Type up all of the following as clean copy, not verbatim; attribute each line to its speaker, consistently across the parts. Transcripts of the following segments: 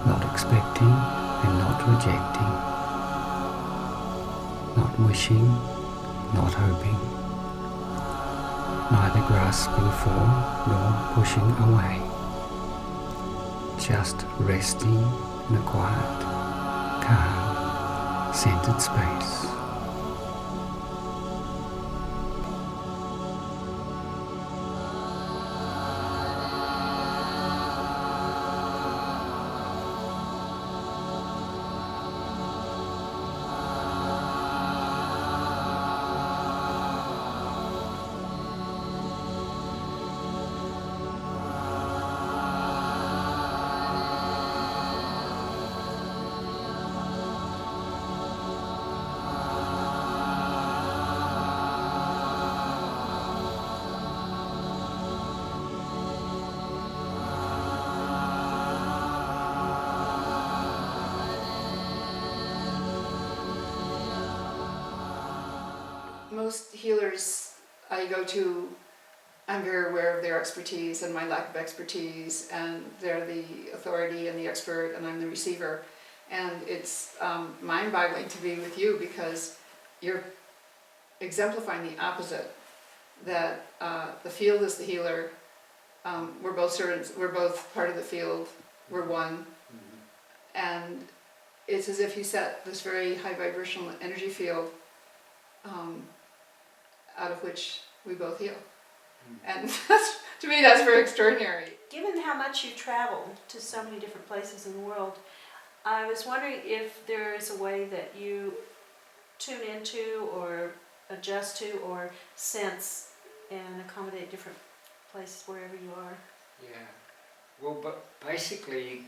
Speaker 1: not expecting and not rejecting, not wishing, not hoping, neither grasping for nor pushing away, just resting in a quiet, calm, centered space.
Speaker 2: Most healers I go to, I'm very aware of their expertise and my lack of expertise, and they're the authority and the expert and I'm the receiver. And it's mind-boggling to be with you because you're exemplifying the opposite, that the field is the healer, we're both servants, we're both part of the field, we're one. And it's as if you set this very high vibrational energy field out of which we both heal. And that's, to me, that's very extraordinary.
Speaker 3: Given how much you travel to so many different places in the world, I was wondering if there is a way that you tune into or adjust to or sense and accommodate different places wherever you are.
Speaker 4: Yeah. Well, but basically,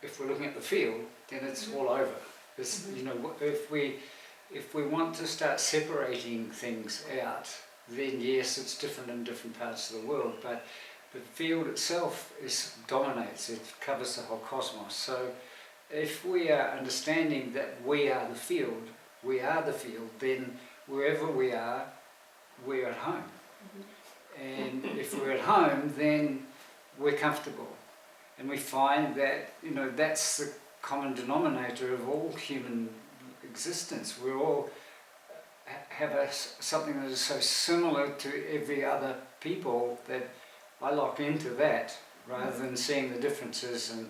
Speaker 4: if we're looking at the field, then it's all over. It's, you know, if we want to start separating things out, then yes, it's different in different parts of the world, but the field itself dominates, it covers the whole cosmos. So if we are understanding that we are the field, then wherever we are, we're at home. And if we're at home, then we're comfortable. And we find that, you know, that's the common denominator of all human existence. We all have something that is so similar to every other people that I lock into that rather than seeing the differences. And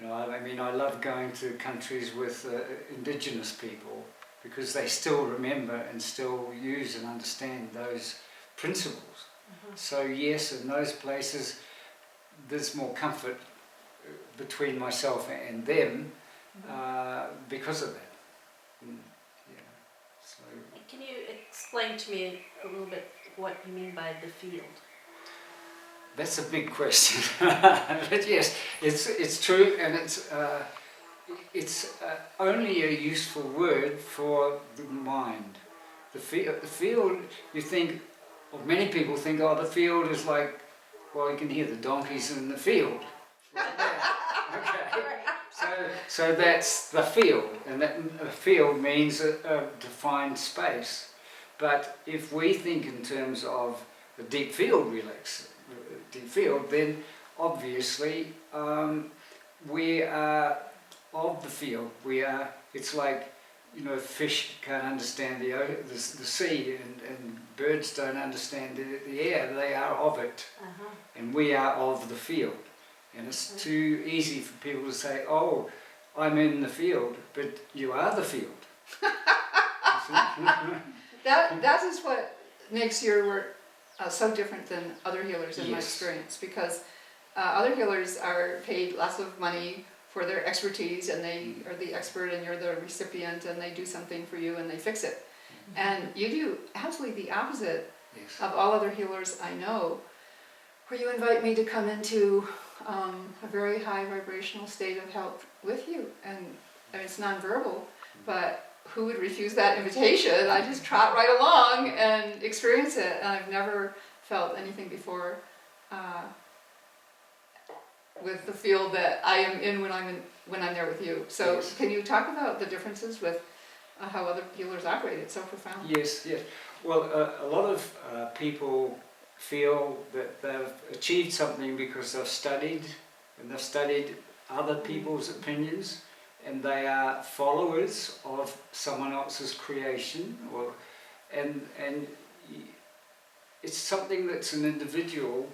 Speaker 4: you know, I mean, I love going to countries with indigenous people because they still remember and still use and understand those principles. So yes, in those places there's more comfort between myself and them because of that. So,
Speaker 3: can you explain to me a little bit what you mean by the field?
Speaker 4: that's a big question. But yes, it's true, and it's only a useful word for the mind. The field, you think, or many people think, oh, the field is like, well, you can hear the donkeys in the field. Okay. So that's the field, and that field means a defined space. But if we think in terms of the deep field then obviously we are of the field. It's like, you know, fish can't understand the sea, and birds don't understand the air. They are of it, and we are of the field. And it's too easy for people to say, oh, I'm in the field, but you are the field.
Speaker 2: That is what makes your work so different than other healers in my experience, because other healers are paid lots of money for their expertise, and they are the expert and you're the recipient, and they do something for you and they fix it. And you do absolutely the opposite of all other healers I know, where you invite me to come into a very high vibrational state of health with you. And it's nonverbal, but who would refuse that invitation? I just trot right along and experience it, and I've never felt anything before with the field that I am in when I'm there with you. So can you talk about the differences with how other healers operate? It's so profound.
Speaker 4: Yes. Well, a lot of people feel that they've achieved something because they've studied, and they've studied other people's opinions, and they are followers of someone else's creation, and it's something that's an individual.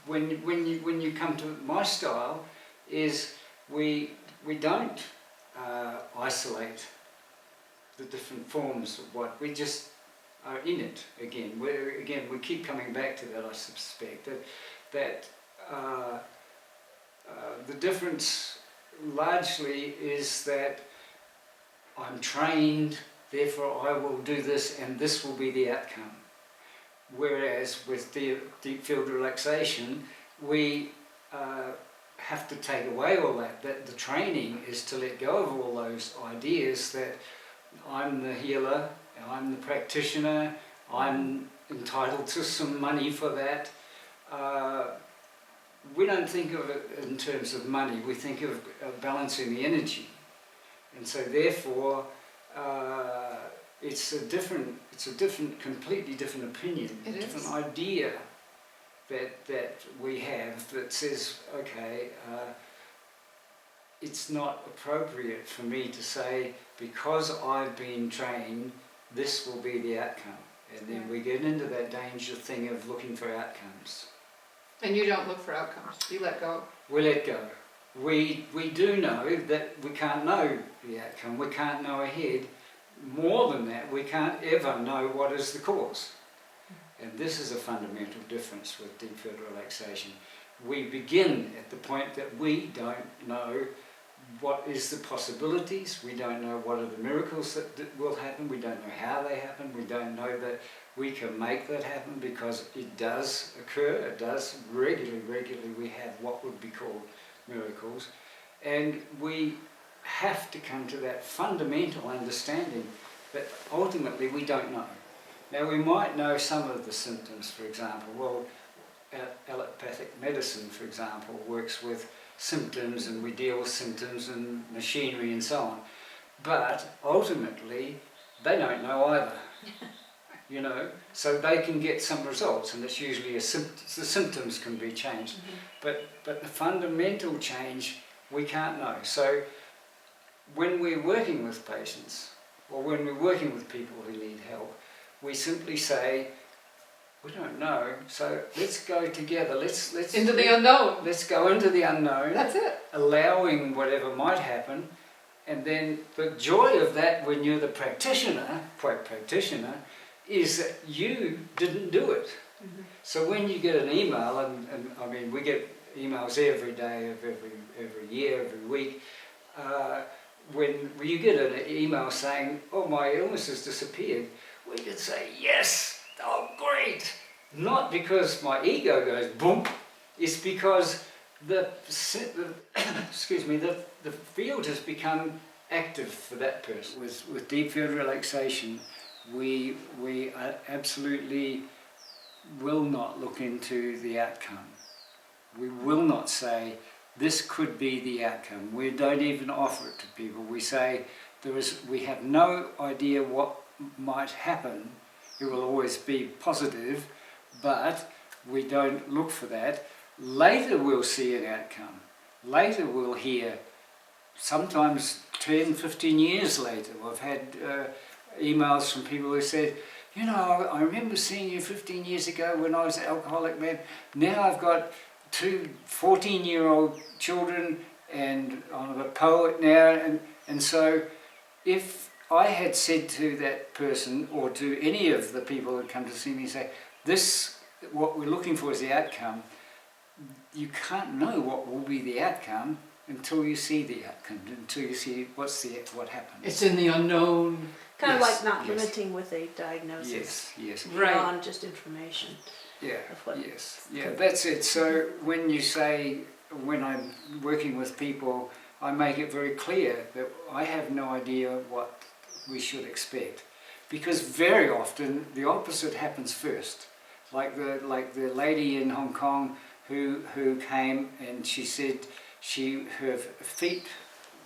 Speaker 4: When you come to my style, is we don't isolate the different forms of what we just are in it again. We keep coming back to that. I suspect that the difference largely is that I'm trained, therefore I will do this, and this will be the outcome. Whereas with deep field relaxation, we have to take away all that. That the training is to let go of all those ideas that I'm the healer, I'm the practitioner, I'm entitled to some money for that. We don't think of it in terms of money, we think of balancing the energy. And so therefore, it's a completely different opinion, a different idea that we have that says, okay, it's not appropriate for me to say, because I've been trained, this will be the outcome. And then we get into that danger thing of looking for outcomes.
Speaker 2: And you don't look for outcomes, you let go.
Speaker 4: We let go. We do know that we can't know the outcome, we can't know ahead. More than that, we can't ever know what is the cause. And this is a fundamental difference with deep field relaxation. We begin at the point that we don't know what is the possibilities, we don't know what are the miracles that will happen, we don't know how they happen, we don't know that we can make that happen, because it does occur, it does regularly we have what would be called miracles, and we have to come to that fundamental understanding that ultimately we don't know. Now we might know some of the symptoms, for example. Well, allopathic medicine, for example, works with symptoms, and we deal with symptoms and machinery and so on. But ultimately, they don't know either. You know, so they can get some results, and it's usually the symptoms can be changed. But the fundamental change we can't know. So when we're working with patients, or when we're working with people who need help, we simply say, we don't know, so let's go together, let's
Speaker 2: Into the unknown.
Speaker 4: Let's go into the unknown.
Speaker 2: That's it.
Speaker 4: Allowing whatever might happen, and then the joy of that when you're the practitioner, is that you didn't do it. So when you get an email, and I mean we get emails every day of every year, every week, when you get an email saying, oh, my illness has disappeared, we can say, yes, oh great, not because my ego goes boom, it's because the field has become active for that person. With deep field relaxation, we absolutely will not look into the outcome. We will not say, this could be the outcome. We don't even offer it to people. We say, we have no idea what might happen. It will always be positive, but we don't look for that. Later we'll see an outcome. Later we'll hear, sometimes 10, 15 years later, I've had emails from people who said, you know, I remember seeing you 15 years ago when I was an alcoholic man. Now I've got 2 14-year-old children, and I'm a poet now, and so if I had said to that person, or to any of the people that come to see me, say, this, what we're looking for is the outcome, you can't know what will be the outcome until you see the outcome, until you see what happens.
Speaker 2: It's in the unknown.
Speaker 3: Kind of like not limiting with a diagnosis.
Speaker 4: Yes.
Speaker 3: Beyond just information.
Speaker 4: Yeah, that's it. So when you say, when I'm working with people, I make it very clear that I have no idea what we should expect, because very often the opposite happens first. Like the lady in Hong Kong who came, and she said her feet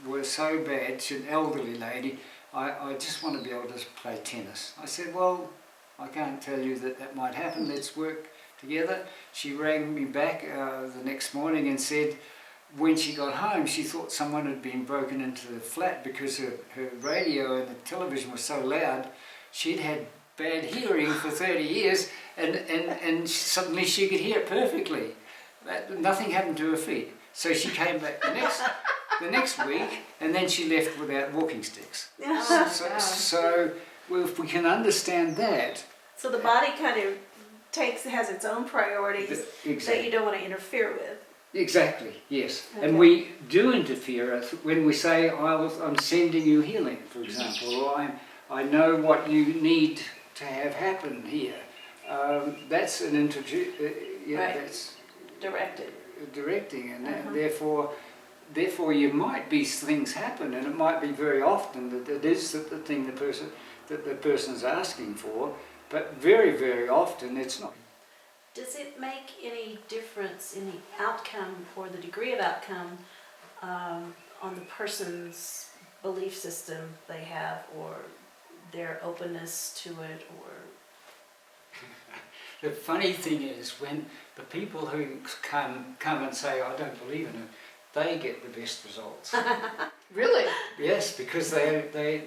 Speaker 4: were so bad. She's an elderly lady. I just want to be able to play tennis. I said, well, I can't tell you that might happen, let's work together. She rang me back the next morning and said, when she got home, she thought someone had been broken into the flat because her radio and the television was so loud. She'd had bad hearing for 30 years, and suddenly she could hear it perfectly. Nothing happened to her feet. So she came back the next week, and then she left without walking sticks. So well, if we can understand that.
Speaker 3: So the body kind of has its own priorities
Speaker 4: Exactly.
Speaker 3: that you don't want to interfere with.
Speaker 4: Exactly, yes.
Speaker 3: Okay.
Speaker 4: And we do interfere when we say, I'm sending you healing, for example, or I know what you need to have happen here. That's an
Speaker 3: Right.
Speaker 4: that's
Speaker 3: Directed.
Speaker 4: directing, and therefore you might be things happen, and it might be very often that it is the thing that the person's asking for, but very, very often it's not.
Speaker 3: Does it make any difference in the outcome or the degree of outcome on the person's belief system they have, or their openness to it, or?
Speaker 4: The funny thing is, when the people who come and say, I don't believe in it, they get the best results.
Speaker 2: Really?
Speaker 4: Yes, because they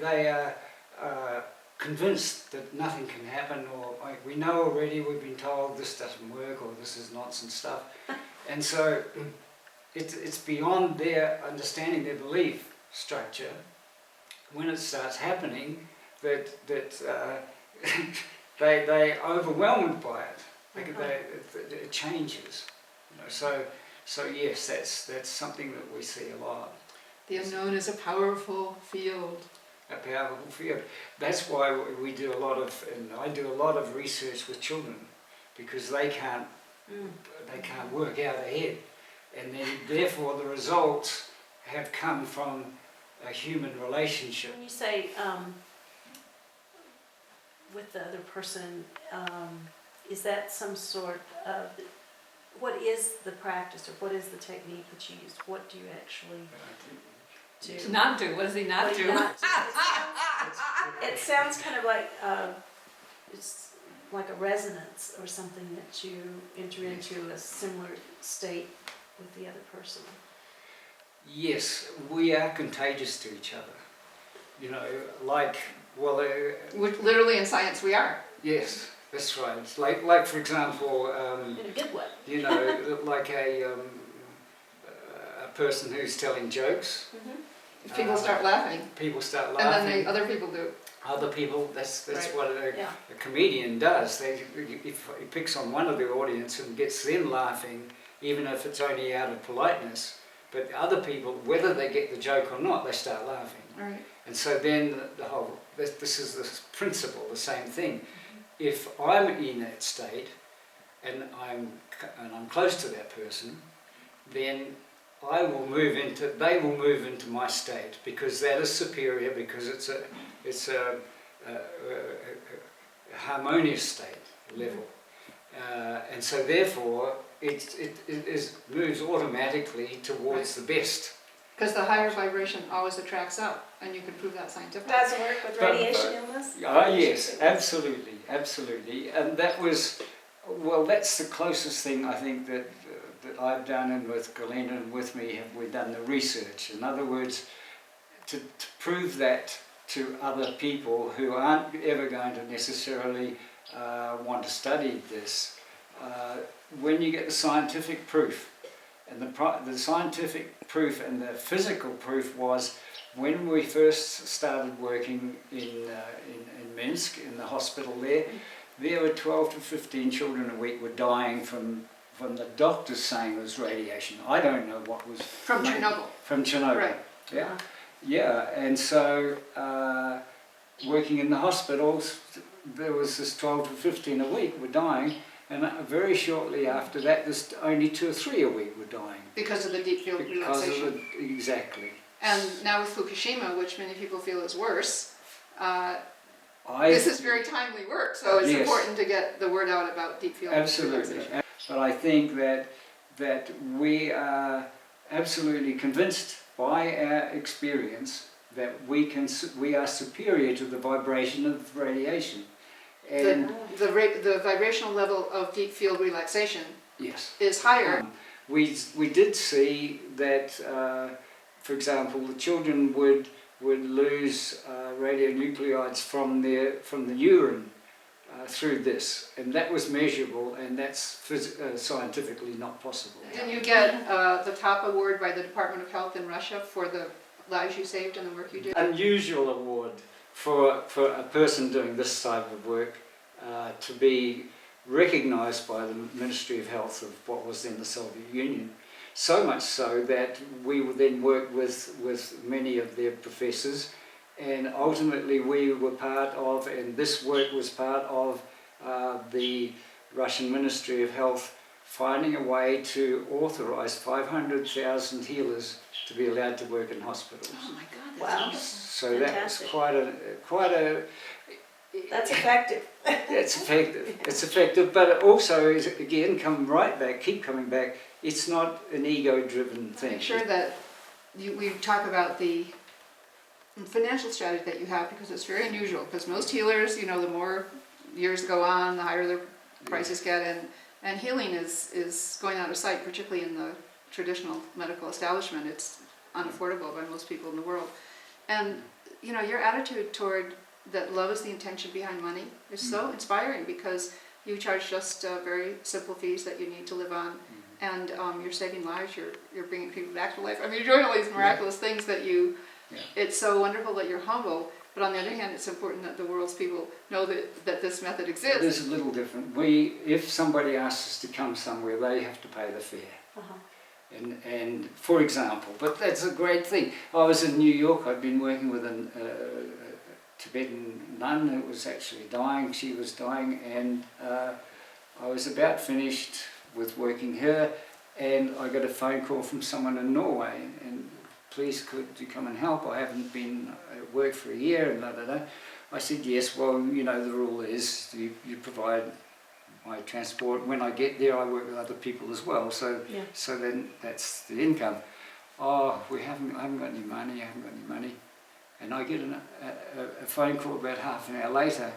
Speaker 4: are convinced that nothing can happen, or we know already, we've been told this doesn't work, or this is nonsense stuff. And so it's beyond their understanding, their belief structure, when it starts happening, that they're overwhelmed by it. It changes. You know, so yes, that's something that we see a lot.
Speaker 2: The unknown is a powerful field.
Speaker 4: A powerful field. That's why we do a lot of, and I do a lot of research with children, because they can't work out ahead, and then therefore the results have come from a human relationship.
Speaker 3: When you say with the other person, is that some sort of, what is the practice, or what is the technique that you use? What do you actually do?
Speaker 2: Not do. What does he not
Speaker 3: What do
Speaker 2: do?
Speaker 3: you not do? It sounds kind of like it's like a resonance or something, that you enter into a similar state with the other person.
Speaker 4: Yes, we are contagious to each other. You know, like, well,
Speaker 2: Which literally in science we are.
Speaker 4: yes, that's right. It's like for example,
Speaker 3: In a good way.
Speaker 4: you know, like a person who's telling jokes.
Speaker 2: If people start laughing,
Speaker 4: People start
Speaker 2: and
Speaker 4: laughing.
Speaker 2: then the other people do.
Speaker 4: Other people, that's
Speaker 2: Right.
Speaker 4: what
Speaker 3: Yeah.
Speaker 4: a comedian does. If he picks on one of the audience and gets them laughing, even if it's only out of politeness, but other people, whether they get the joke or not, they start laughing.
Speaker 2: Right.
Speaker 4: And so then this is the principle, the same thing. If I'm in that state and I'm close to that person, then they will move into my state, because that is superior, because it's a harmonious state level, and so therefore it moves automatically towards the best.
Speaker 2: Because the higher vibration always attracts up, and you can prove that scientifically.
Speaker 3: Does it work with radiation illness?
Speaker 4: Yes, absolutely, and that's the closest thing I think that I've done, and with Galena and with me we've done the research. In other words, to prove that to other people who aren't ever going to necessarily want to study this, when you get the scientific proof, and the scientific proof and the physical proof was when we first started working in Minsk, in the hospital there were 12 to 15 children a week were dying from the doctors saying it was radiation. I don't know what was...
Speaker 2: From Chernobyl.
Speaker 4: From Chernobyl,
Speaker 2: Right.
Speaker 4: Yeah, and so working in the hospitals, there was this 12 to 15 a week were dying, and very shortly after that, there's only 2 or 3 a week were dying.
Speaker 2: Because of the deep field relaxation.
Speaker 4: Exactly.
Speaker 2: And now with Fukushima, which many people feel is worse, this is very timely work, so it's important to get the word out about deep field relaxation.
Speaker 4: But I think that we are absolutely convinced by our experience that we are superior to the vibration of radiation. And
Speaker 2: The vibrational level of deep field relaxation is higher
Speaker 4: we did see that, for example, the children would lose radionuclides from the urine through this, and that was measurable, and that's scientifically not possible.
Speaker 2: Didn't you get the top award by the Department of Health in Russia for the lives you saved and the work you did?
Speaker 4: Unusual award for a person doing this type of work to be recognised by the Ministry of Health of what was then the Soviet Union. So much so that we would then work with many of their professors, and ultimately we were part of, and this work was part of the Russian Ministry of Health finding a way to authorise 500,000 healers to be allowed to work in hospitals.
Speaker 2: Oh my God, that's
Speaker 3: Wow.
Speaker 2: wonderful.
Speaker 4: So
Speaker 3: Fantastic.
Speaker 4: that was quite a
Speaker 3: That's effective.
Speaker 4: it's effective. It's effective, but it also is, again, keep coming back. It's not an ego-driven thing.
Speaker 2: Make sure that we talk about the financial strategy that you have, because it's very unusual, because most healers, the more years go on, the higher their prices get, and healing is going out of sight, particularly in the traditional medical establishment. It's unaffordable by most people in the world. And your attitude toward that love is the intention behind money is so inspiring, because you charge just very simple fees that you need to live on, and you're saving lives, you're bringing people back to life. I mean, you're doing all these miraculous things that it's so wonderful that you're humble, but on the other hand, it's important that the world's people know that this method exists.
Speaker 4: It is a little different. If somebody asks us to come somewhere, they have to pay the fare. And for example, but that's a great thing. I was in New York. I'd been working with a Tibetan nun who was actually dying. She was dying, and I was about finished with working her, and I got a phone call from someone in Norway, and please could you come and help? I haven't been at work for a year, and I said yes. Well, the rule is you provide my transport. When I get there, I work with other people as well. So then that's the income. Oh, I haven't got any money. And I get a phone call about half an hour later.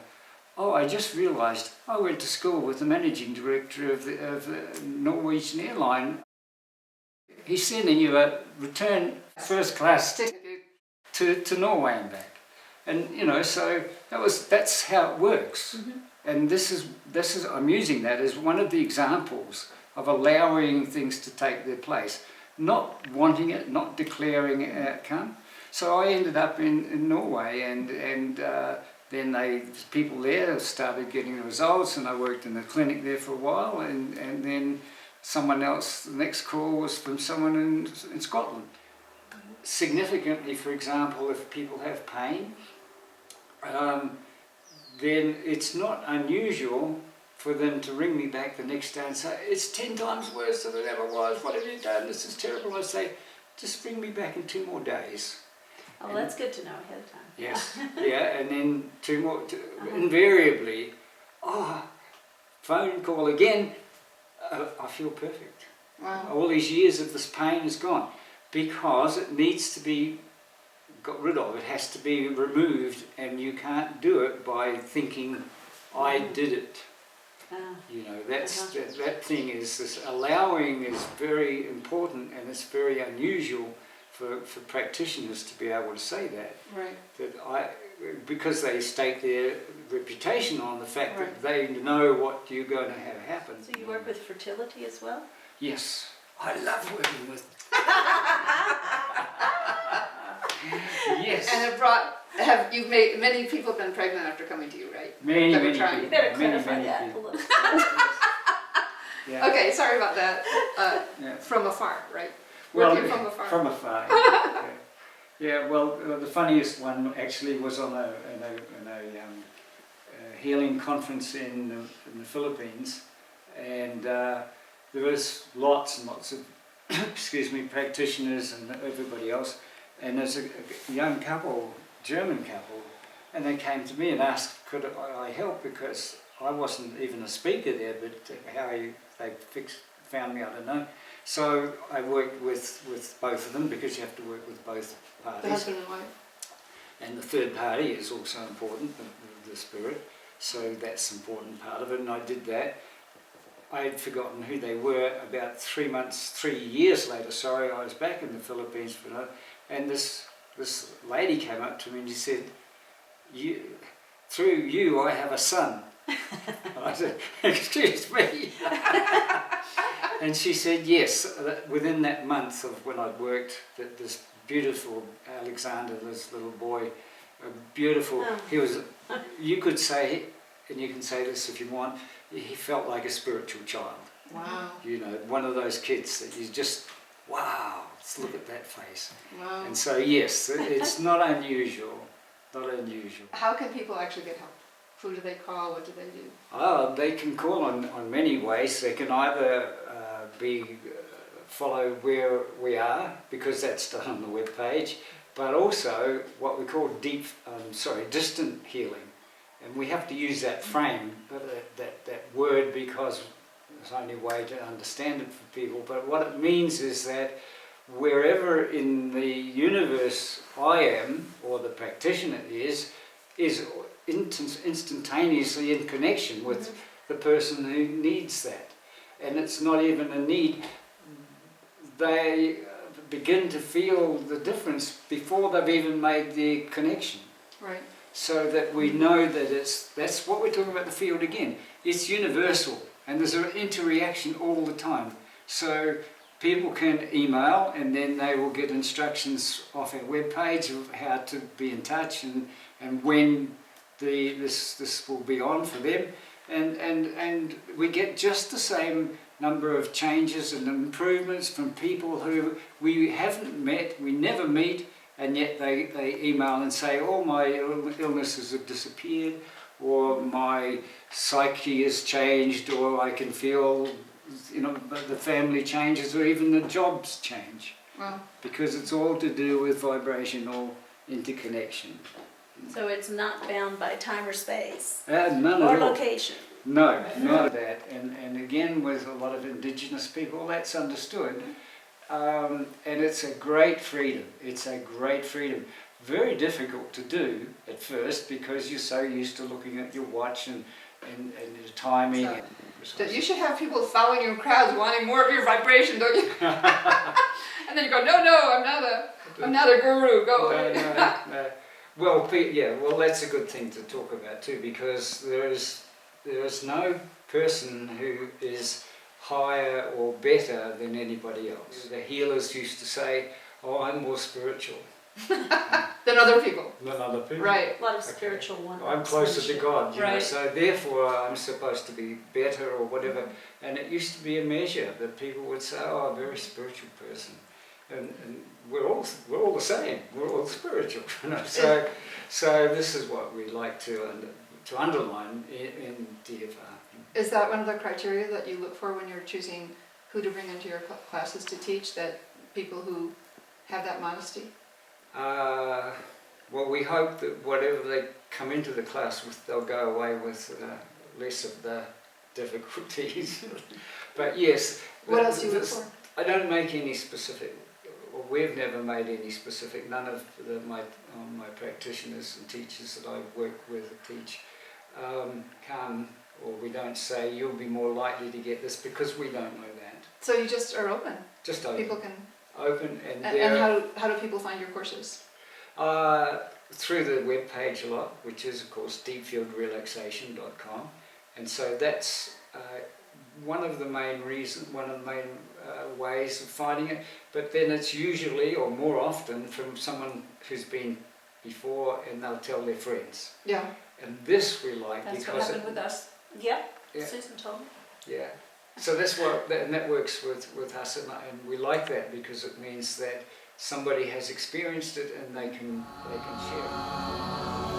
Speaker 4: Oh, I just realised I went to school with the managing director of the Norwegian airline. He's sending you a return first class ticket to Norway and back. And so that's how it works. And this is I'm using that as one of the examples of allowing things to take their place, not wanting it, not declaring an outcome. So I ended up in Norway, and then people there started getting the results, and I worked in the clinic there for a while, and then someone else, the next call was from someone in Scotland. Significantly, for example, if people have pain, then it's not unusual for them to ring me back the next day and say, it's 10 times worse than it ever was, what have you done, this is terrible. I say, just ring me back in 2 more days.
Speaker 3: Oh, that's good to know ahead of time.
Speaker 4: Yes, yeah, and then 2 more, invariably, phone call again, I feel perfect.
Speaker 2: Wow.
Speaker 4: All these years of this pain is gone, because it needs to be got rid of. It has to be removed, and you can't do it by thinking, I did it. That thing is, this allowing is very important, and it's very unusual for practitioners to be able to say that.
Speaker 2: Right.
Speaker 4: Because they stake their reputation on the fact that they know what you're going to have happen.
Speaker 3: So you work with fertility as well?
Speaker 4: Yes, I love working with. Yes.
Speaker 2: And you've made many people have been pregnant after coming to you, right?
Speaker 4: Many
Speaker 2: That we're
Speaker 4: people.
Speaker 2: trying.
Speaker 3: You better
Speaker 4: Many
Speaker 3: clarify that a
Speaker 4: people.
Speaker 3: little.
Speaker 4: Yeah.
Speaker 2: Okay, sorry about that.
Speaker 4: Yeah.
Speaker 2: From afar, right?
Speaker 4: Well,
Speaker 2: Working from afar.
Speaker 4: From afar. Yeah. Well, the funniest one actually was on a healing conference in the Philippines, and there was lots and lots of practitioners and everybody else, and there's a young couple, German couple, and they came to me and asked could I help, because I wasn't even a speaker there, but how they found me, I don't know. So I worked with both of them, because you have to work with both parties.
Speaker 2: The husband and wife.
Speaker 4: And the third party is also important, the spirit. So that's an important part of it, and I did that. I'd forgotten who they were. About 3 years later, sorry, I was back in the Philippines for another, and this lady came up to me and she said, through you I have a son. I said, excuse me. And she said, yes, within that month of when I'd worked, that this beautiful Alexander, this little boy, a beautiful, he was, you could say, and you can say this if you want, he felt like a spiritual child.
Speaker 2: Wow.
Speaker 4: You know, one of those kids that you just, wow, let's look at that face.
Speaker 2: Wow.
Speaker 4: And so yes, it's not unusual, not unusual.
Speaker 2: How can people actually get help? Who do they call? What do they do?
Speaker 4: They can call on many ways. They can either follow where we are, because that's done on the web page, but also what we call distant healing. And we have to use that frame, that word, because it's the only way to understand it for people. But what it means is that wherever in the universe I am, or the practitioner is instantaneously in connection with the person who needs that. And it's not even a need. They begin to feel the difference before they've even made the connection.
Speaker 2: Right.
Speaker 4: So that we know that that's what we're talking about, the field again. It's universal, and there's an interreaction all the time. So people can email, and then they will get instructions off our webpage of how to be in touch and when this will be on for them. And we get just the same number of changes and improvements from people who we haven't met, we never meet, and yet they email and say, oh, my illnesses have disappeared, or my psyche has changed, or I can feel, the family changes, or even the jobs change.
Speaker 2: Wow.
Speaker 4: Because it's all to do with vibrational interconnection.
Speaker 3: So it's not bound by time or space
Speaker 4: None
Speaker 3: or
Speaker 4: at all.
Speaker 3: location.
Speaker 4: No, not that. And again, with a lot of Indigenous people, that's understood. And it's a great freedom. It's a great freedom. Very difficult to do at first, because you're so used to looking at your watch and the timing.
Speaker 2: So you should have people following you in crowds wanting more of your vibration, don't you? And then you go, no, I'm not a guru, go away.
Speaker 4: No. Well, that's a good thing to talk about too, because there is no person who is higher or better than anybody else. The healers used to say, oh, I'm more spiritual
Speaker 2: Than other people. Right.
Speaker 3: A lot of spiritual one.
Speaker 4: I'm closer to God, you know,
Speaker 3: Right.
Speaker 4: so therefore I'm supposed to be better or whatever. And it used to be a measure that people would say, oh, a very spiritual person. And we're all the same. We're all spiritual, you know. So this is what we like to underline in DFR.
Speaker 2: Is that one of the criteria that you look for when you're choosing who to bring into your classes to teach, that people who have that modesty?
Speaker 4: Well, we hope that whatever they come into the class with, they'll go away with less of the difficulties. But yes.
Speaker 2: What else do you look for?
Speaker 4: I don't make any specific, or we've never made any specific. None of my practitioners and teachers that I work with or teach come, or we don't say you'll be more likely to get this, because we don't know that.
Speaker 2: So you just are open?
Speaker 4: Just open.
Speaker 2: People can...
Speaker 4: Open and
Speaker 2: how do people find your courses?
Speaker 4: Through the web page a lot, which is of course deepfieldrelaxation.com, and so that's one of the main ways of finding it. But then it's usually, or more often, from someone who's been before, and they'll tell their friends.
Speaker 2: Yeah.
Speaker 4: And this we like.
Speaker 3: That's
Speaker 4: because
Speaker 3: what happened with us. Yep.
Speaker 4: Yeah.
Speaker 3: Susan told me.
Speaker 4: Yeah. So that's and that works with us, and we like that, because it means that somebody has experienced it and they can share it.